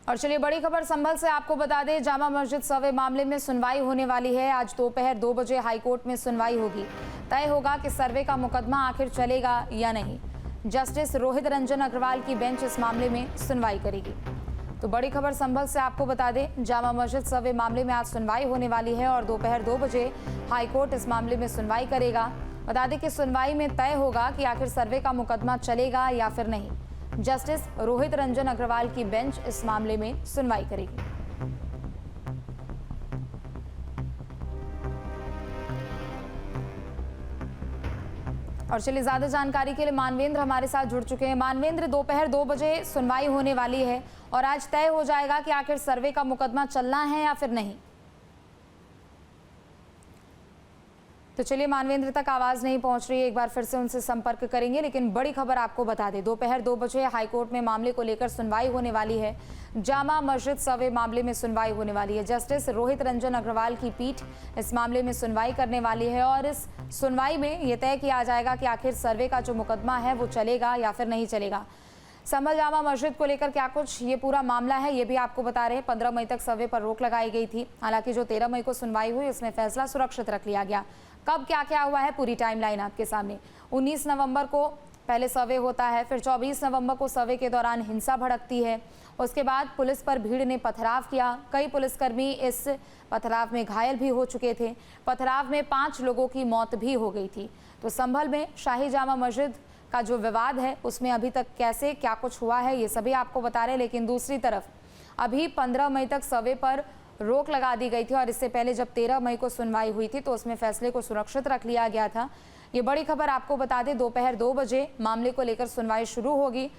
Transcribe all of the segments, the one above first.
और चलिए बड़ी खबर संभल से आपको बता दें, जामा मस्जिद सर्वे मामले में सुनवाई होने वाली है। आज दोपहर 2 बजे हाईकोर्ट में सुनवाई होगी। तय होगा कि सर्वे का मुकदमा आखिर चलेगा या नहीं। जस्टिस रोहित रंजन अग्रवाल की बेंच इस मामले में सुनवाई करेगी। तो बड़ी खबर संभल से आपको बता दें, जामा मस्जिद सर्वे मामले में आज सुनवाई होने वाली है और दोपहर 2 बजे हाईकोर्ट इस मामले में सुनवाई करेगा। बता दें कि सुनवाई में तय होगा कि आखिर सर्वे का मुकदमा चलेगा या फिर नहीं। जस्टिस रोहित रंजन अग्रवाल की बेंच इस मामले में सुनवाई करेगी। और चलिए ज्यादा जानकारी के लिए मानवेंद्र हमारे साथ जुड़ चुके हैं। मानवेंद्र, दोपहर 2 बजे सुनवाई होने वाली है और आज तय हो जाएगा कि आखिर सर्वे का मुकदमा चलना है या फिर नहीं। तो चलिए मानवेंद्र तक आवाज नहीं पहुंच रही है, एक बार फिर से उनसे संपर्क करेंगे। लेकिन बड़ी खबर आपको बता दें, दोपहर 2 बजे हाईकोर्ट में मामले को लेकर सुनवाई होने वाली है। जामा मस्जिद सर्वे मामले में सुनवाई होने वाली है। जस्टिस रोहित रंजन अग्रवाल की पीठ इस मामले में सुनवाई करने वाली है और इस सुनवाई में यह तय किया जाएगा कि आखिर सर्वे का जो मुकदमा है वो चलेगा या फिर नहीं चलेगा। संभल जामा मस्जिद को लेकर क्या कुछ ये पूरा मामला है, ये भी आपको बता रहे हैं। 15 मई तक सर्वे पर रोक लगाई गई थी। हालांकि जो 13 मई को सुनवाई हुई उसमें फैसला सुरक्षित रख लिया गया। कब क्या क्या हुआ है, पूरी टाइमलाइन आपके सामने। 19 नवंबर को पहले सर्वे होता है, फिर 24 नवंबर को सर्वे के दौरान हिंसा भड़कती है। उसके बाद पुलिस पर भीड़ ने पथराव किया। कई पुलिसकर्मी इस पथराव में घायल भी हो चुके थे। पथराव में 5 लोगों की मौत भी हो गई थी। तो संभल में शाही जामा मस्जिद का जो विवाद है उसमें अभी तक कैसे क्या कुछ हुआ है ये सभी आपको बता रहे हैं। लेकिन दूसरी तरफ अभी 15 मई तक सर्वे पर रोक लगा दी गई थी और इससे पहले जब 13 मई को सुनवाई हुई थी तो उसमें फैसले को सुरक्षित रख लिया गया था। ये बड़ी खबर आपको बता दें, दोपहर 2 बजे मामले को लेकर सुनवाई शुरू होगी।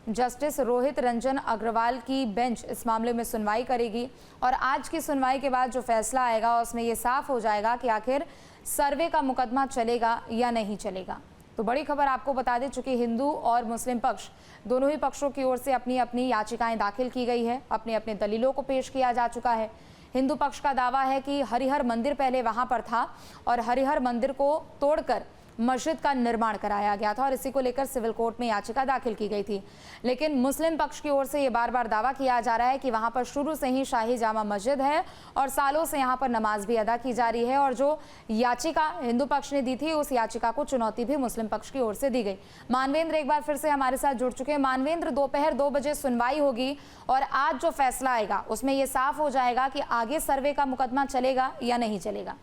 जस्टिस रोहित रंजन अग्रवाल की बेंच इस मामले में सुनवाई करेगी और आज की सुनवाई के बाद जो फैसला आएगा उसमें यह साफ हो जाएगा कि आखिर सर्वे का मुकदमा चलेगा या नहीं चलेगा। तो बड़ी खबर आपको बता दें, चूंकि हिंदू और मुस्लिम पक्ष दोनों ही पक्षों की ओर से अपनी अपनी याचिकाएं दाखिल की गई है, अपने अपने दलीलों को पेश किया जा चुका है। हिंदू पक्ष का दावा है कि हरिहर मंदिर पहले वहां पर था और हरिहर मंदिर को तोड़कर मस्जिद का निर्माण कराया गया था और इसी को लेकर सिविल कोर्ट में याचिका दाखिल की गई थी। लेकिन मुस्लिम पक्ष की ओर से ये बार बार दावा किया जा रहा है कि वहां पर शुरू से ही शाही जामा मस्जिद है और सालों से यहां पर नमाज भी अदा की जा रही है और जो याचिका हिंदू पक्ष ने दी थी उस याचिका को चुनौती भी मुस्लिम पक्ष की ओर से दी गई। मानवेंद्र एक बार फिर से हमारे साथ जुड़ चुके हैं। मानवेंद्र, दोपहर 2 बजे सुनवाई होगी और आज जो फैसला आएगा उसमें यह साफ हो जाएगा कि आगे सर्वे का मुकदमा चलेगा या नहीं चलेगा।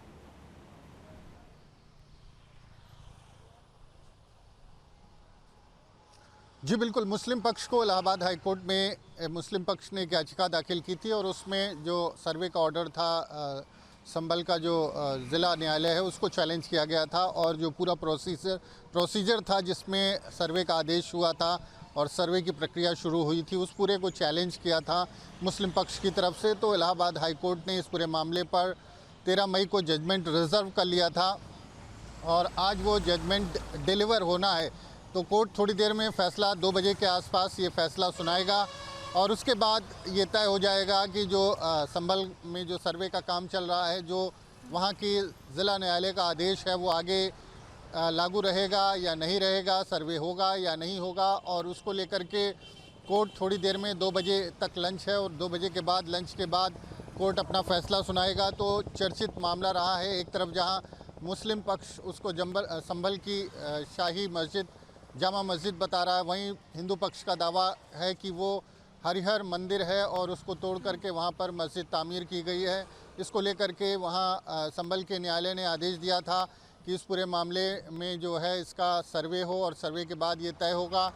जी बिल्कुल, मुस्लिम पक्ष को इलाहाबाद हाई कोर्ट में मुस्लिम पक्ष ने एक याचिका दाखिल की थी और उसमें जो सर्वे का ऑर्डर था, संभल का जो ज़िला न्यायालय है उसको चैलेंज किया गया था और जो पूरा प्रोसीजर था जिसमें सर्वे का आदेश हुआ था और सर्वे की प्रक्रिया शुरू हुई थी, उस पूरे को चैलेंज किया था मुस्लिम पक्ष की तरफ से। तो इलाहाबाद हाई कोर्ट ने इस पूरे मामले पर 13 मई को जजमेंट रिजर्व कर लिया था और आज वो जजमेंट डिलीवर होना है। तो कोर्ट थोड़ी देर में फ़ैसला 2 बजे के आसपास ये फ़ैसला सुनाएगा और उसके बाद ये तय हो जाएगा कि जो संभल में जो सर्वे का काम चल रहा है, जो वहाँ की ज़िला न्यायालय का आदेश है वो आगे लागू रहेगा या नहीं रहेगा, सर्वे होगा या नहीं होगा। और उसको लेकर के कोर्ट थोड़ी देर में 2 बजे तक लंच है और 2 बजे के बाद लंच के बाद कोर्ट अपना फ़ैसला सुनाएगा। तो चर्चित मामला रहा है, एक तरफ जहाँ मुस्लिम पक्ष उसको संभल की शाही मस्जिद जामा मस्जिद बता रहा है, वहीं हिंदू पक्ष का दावा है कि वो हरिहर मंदिर है और उसको तोड़ करके वहाँ पर मस्जिद तामीर की गई है। इसको लेकर के वहाँ संभल के न्यायालय ने आदेश दिया था कि इस पूरे मामले में जो है इसका सर्वे हो और सर्वे के बाद ये तय होगा।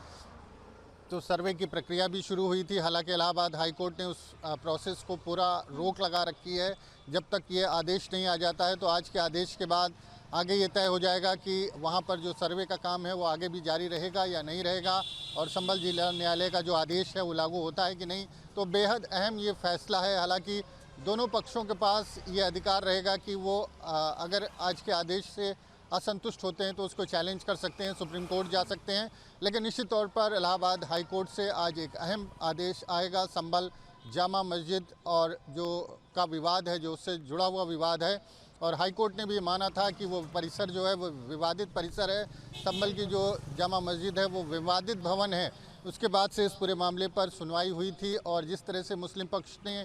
तो सर्वे की प्रक्रिया भी शुरू हुई थी। हालांकि इलाहाबाद हाई कोर्ट ने उस प्रोसेस को पूरा रोक लगा रखी है जब तक ये आदेश नहीं आ जाता है। तो आज के आदेश के बाद आगे ये तय हो जाएगा कि वहाँ पर जो सर्वे का काम है वो आगे भी जारी रहेगा या नहीं रहेगा और संभल जिला न्यायालय का जो आदेश है वो लागू होता है कि नहीं। तो बेहद अहम ये फैसला है। हालांकि दोनों पक्षों के पास ये अधिकार रहेगा कि वो अगर आज के आदेश से असंतुष्ट होते हैं तो उसको चैलेंज कर सकते हैं, सुप्रीम कोर्ट जा सकते हैं। लेकिन निश्चित तौर पर इलाहाबाद हाई कोर्ट से आज एक अहम आदेश आएगा। संभल जामा मस्जिद और जो का विवाद है, जो उससे जुड़ा हुआ विवाद है, और हाई कोर्ट ने भी माना था कि वो परिसर जो है वो विवादित परिसर है। संभल की जो जामा मस्जिद है वो विवादित भवन है, उसके बाद से इस पूरे मामले पर सुनवाई हुई थी और जिस तरह से मुस्लिम पक्ष ने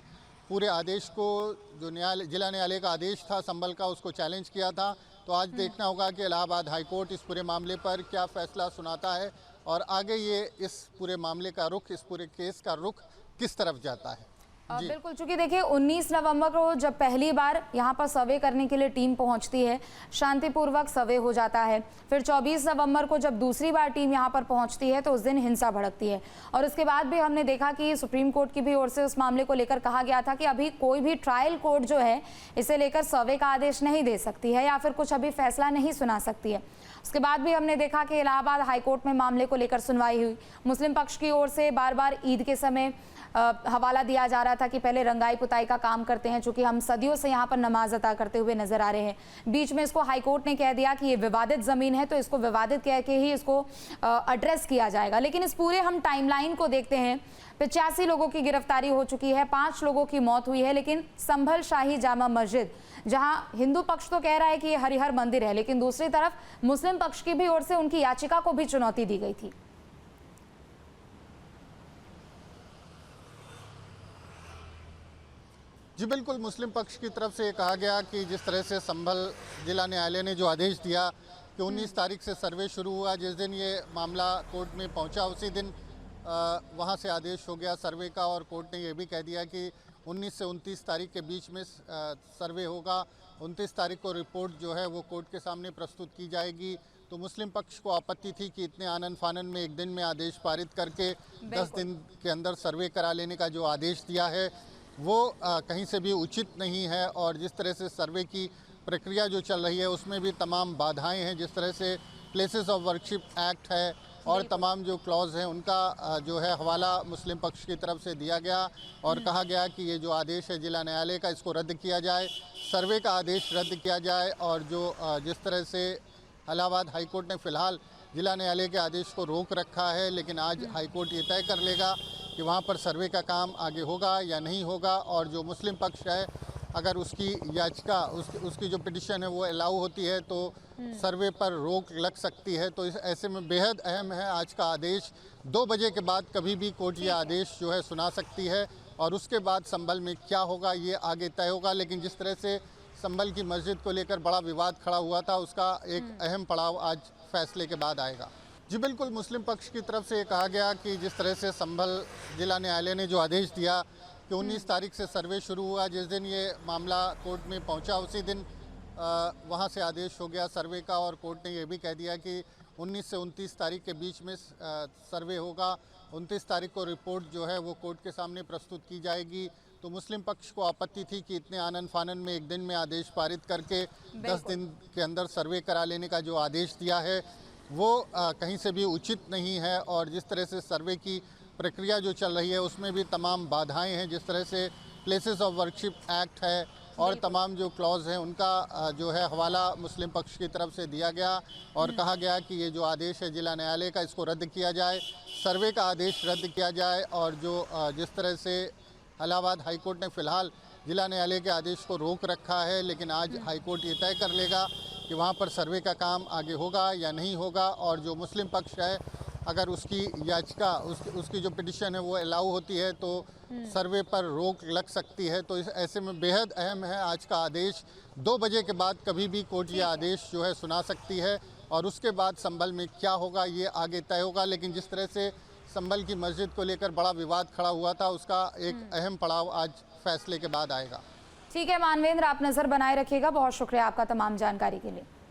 पूरे आदेश को, जो जिला न्यायालय का आदेश था संभल का, उसको चैलेंज किया था। तो आज देखना होगा कि इलाहाबाद हाई कोर्ट इस पूरे मामले पर क्या फैसला सुनाता है और आगे ये इस पूरे मामले का रुख, इस पूरे केस का रुख किस तरफ जाता है। बिल्कुल, चूंकि देखिए 19 नवंबर को जब पहली बार यहाँ पर सर्वे करने के लिए टीम पहुँचती है, शांतिपूर्वक सर्वे हो जाता है। फिर 24 नवंबर को जब दूसरी बार टीम यहाँ पर पहुँचती है तो उस दिन हिंसा भड़कती है और उसके बाद भी हमने देखा कि सुप्रीम कोर्ट की भी ओर से उस मामले को लेकर कहा गया था कि अभी कोई भी ट्रायल कोर्ट जो है इसे लेकर सर्वे का आदेश नहीं दे सकती है या फिर कुछ अभी फैसला नहीं सुना सकती है। उसके बाद भी हमने देखा कि इलाहाबाद हाईकोर्ट में मामले को लेकर सुनवाई हुई। मुस्लिम पक्ष की ओर से बार बार ईद के समय हवाला दिया जा रहा था कि पहले रंगाई पुताई का काम करते हैं, चूंकि हम सदियों से यहाँ पर नमाज अता करते हुए नजर आ रहे हैं। बीच में इसको हाईकोर्ट ने कह दिया कि ये विवादित जमीन है तो इसको विवादित कह के ही इसको एड्रेस किया जाएगा। लेकिन इस पूरे हम टाइमलाइन को देखते हैं, 85 लोगों की गिरफ्तारी हो चुकी है, 5 लोगों की मौत हुई है। लेकिन संभल शाही जामा मस्जिद, जहां हिंदू पक्ष तो कह रहा है कि ये हरिहर मंदिर है, लेकिन दूसरी तरफ मुस्लिम पक्ष की भी ओर से उनकी याचिका को भी चुनौती दी गई थी। जी बिल्कुल, मुस्लिम पक्ष की तरफ से कहा गया कि जिस तरह से संभल जिला न्यायालय ने जो आदेश दिया कि 19 तारीख से सर्वे शुरू हुआ, जिस दिन ये मामला कोर्ट में पहुंचा उसी दिन वहां से आदेश हो गया सर्वे का और कोर्ट ने ये भी कह दिया कि 19 से 29 तारीख के बीच में सर्वे होगा। 29 तारीख को रिपोर्ट जो है वो कोर्ट के सामने प्रस्तुत की जाएगी। तो मुस्लिम पक्ष को आपत्ति थी कि इतने आनन फानन में एक दिन में आदेश पारित करके 10 दिन के अंदर सर्वे करा लेने का जो आदेश दिया है वो कहीं से भी उचित नहीं है और जिस तरह से सर्वे की प्रक्रिया जो चल रही है उसमें भी तमाम बाधाएं हैं। जिस तरह से प्लेसेस ऑफ वर्शिप एक्ट है और तमाम जो क्लॉज हैं उनका जो है हवाला मुस्लिम पक्ष की तरफ से दिया गया और कहा गया कि ये जो आदेश है जिला न्यायालय का, इसको रद्द किया जाए, सर्वे का आदेश रद्द किया जाए। और जो जिस तरह से इलाहाबाद हाईकोर्ट ने फ़िलहाल जिला न्यायालय के आदेश को रोक रखा है, लेकिन आज हाईकोर्ट ये तय कर लेगा कि वहाँ पर सर्वे का काम आगे होगा या नहीं होगा। और जो मुस्लिम पक्ष है, अगर उसकी याचिका, उसकी जो पिटिशन है वो अलाउ होती है तो सर्वे पर रोक लग सकती है। तो इस ऐसे में बेहद अहम है आज का आदेश। 2 बजे के बाद कभी भी कोर्ट ये आदेश जो है सुना सकती है और उसके बाद संभल में क्या होगा ये आगे तय होगा। लेकिन जिस तरह से संभल की मस्जिद को लेकर बड़ा विवाद खड़ा हुआ था, उसका एक अहम पड़ाव आज फैसले के बाद आएगा। जी बिल्कुल, मुस्लिम पक्ष की तरफ से कहा गया कि जिस तरह से संभल जिला न्यायालय ने जो आदेश दिया कि 19 तारीख से सर्वे शुरू हुआ, जिस दिन ये मामला कोर्ट में पहुंचा उसी दिन वहां से आदेश हो गया सर्वे का और कोर्ट ने ये भी कह दिया कि 19 से 29 तारीख के बीच में सर्वे होगा। 29 तारीख को रिपोर्ट जो है वो कोर्ट के सामने प्रस्तुत की जाएगी। तो मुस्लिम पक्ष को आपत्ति थी कि इतने आनन फानन में एक दिन में आदेश पारित करके 10 दिन के अंदर सर्वे करा लेने का जो आदेश दिया है वो कहीं से भी उचित नहीं है और जिस तरह से सर्वे की प्रक्रिया जो चल रही है उसमें भी तमाम बाधाएं हैं। जिस तरह से प्लेसेस ऑफ वर्शिप एक्ट है और तमाम जो क्लॉज हैं उनका जो है हवाला मुस्लिम पक्ष की तरफ से दिया गया और कहा गया कि ये जो आदेश है जिला न्यायालय का, इसको रद्द किया जाए, सर्वे का आदेश रद्द किया जाए। और जो जिस तरह से इलाहाबाद हाईकोर्ट ने फ़िलहाल जिला न्यायालय के आदेश को रोक रखा है, लेकिन आज हाईकोर्ट ये तय कर लेगा कि वहाँ पर सर्वे का काम आगे होगा या नहीं होगा। और जो मुस्लिम पक्ष है, अगर उसकी याचिका, उसकी जो पिटिशन है वो अलाउ होती है तो सर्वे पर रोक लग सकती है। तो इस ऐसे में बेहद अहम है आज का आदेश। 2 बजे के बाद कभी भी कोर्ट ये आदेश जो है सुना सकती है और उसके बाद संभल में क्या होगा ये आगे तय होगा। लेकिन जिस तरह से संभल की मस्जिद को लेकर बड़ा विवाद खड़ा हुआ था, उसका एक अहम पड़ाव आज फैसले के बाद आएगा। ठीक है मानवेंद्र, आप नज़र बनाए रखिएगा। बहुत शुक्रिया आपका तमाम जानकारी के लिए।